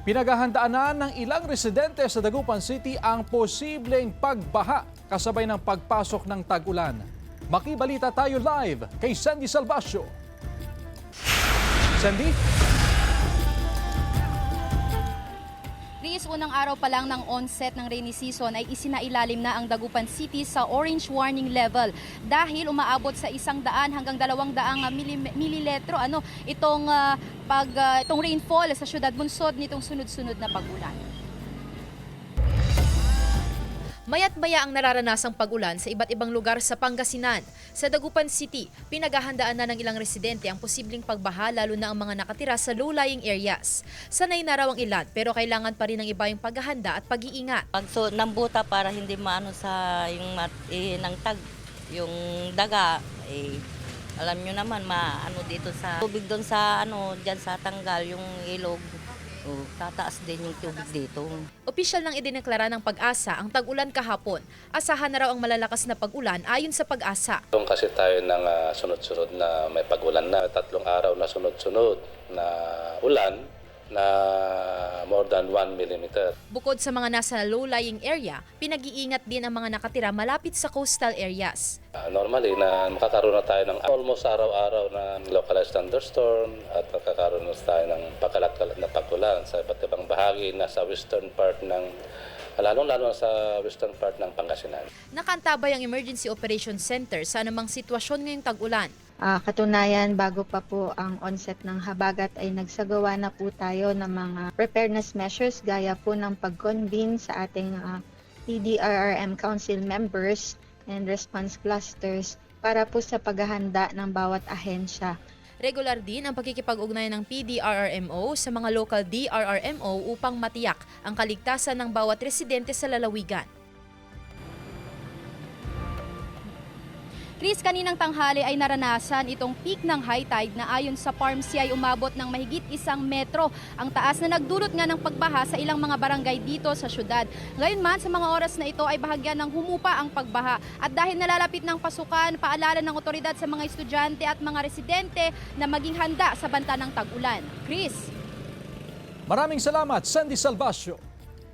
Pinaghahandaan na ng ilang residente sa Dagupan City ang posibleng pagbaha kasabay ng pagpasok ng tag-ulan. Makibalita tayo live kay Sandy Salvacio. Sandy? Chris, unang araw pa lang ng onset ng rainy season ay isinailalim na ang Dagupan City sa orange warning level dahil umaabot sa 100 hanggang 200 mililitro itong rainfall sa syudad bunsod nitong sunod-sunod na pag-ulan. Mayat-maya ang nararanasang pag-ulan sa iba't ibang lugar sa Pangasinan. Sa Dagupan City, pinaghahandaan na ng ilang residente ang posibleng pagbaha lalo na ang mga nakatira sa low-lying areas. Sanay na raw ang ilan pero kailangan pa rin ng iba yung paghahanda at pag-iingat. Pagsuot ng buta para hindi maano sa ng tag, yung daga, alam nyo naman maano dito sa tubig doon sa diyan sa tanggal yung ilog. Tataas din yung tubig dito. Opisyal nang idineklara ng Pag-asa ang tag-ulan kahapon. Asahan na raw ang malalakas na pag-ulan ayon sa Pag-asa. Kasi tayo ng sunod-sunod na may pag-ulan na 3 araw na sunod-sunod na ulan na more than 1 millimeter. Bukod sa mga nasa low-lying area, pinag-iingat din ang mga nakatira malapit sa coastal areas. Normally, na makakaroon na tayo ng almost araw-araw na localized thunderstorm at makakaroon na tayo ng pakalat-kalat na pag-ulan sa iba't ibang bahagi na sa western part ng lalong-lalo sa western part ng Pangasinan. Nakantabay ang Emergency Operations Center sa anumang sitwasyon ngayong tag-ulan. Katunayan, bago pa po ang onset ng habagat ay nagsagawa na po tayo ng mga preparedness measures gaya po ng pag-convene sa ating PDRRM Council members and response clusters para po sa paghahanda ng bawat ahensya. Regular din ang pakikipag-ugnayan ng PDRRMO sa mga local DRRMO upang matiyak ang kaligtasan ng bawat residente sa lalawigan. Chris, kaninang tanghali ay naranasan itong peak ng high tide na ayon sa PARMC ay umabot ng mahigit 1 metro. Ang taas na nagdulot nga ng pagbaha sa ilang mga barangay dito sa syudad. Ngayon man, sa mga oras na ito ay bahagyan ng humupa ang pagbaha. At dahil nalalapit ng pasukan, paalala ng otoridad sa mga estudyante at mga residente na maging handa sa banta ng tag-ulan. Chris? Maraming salamat, Sandy Salvacio.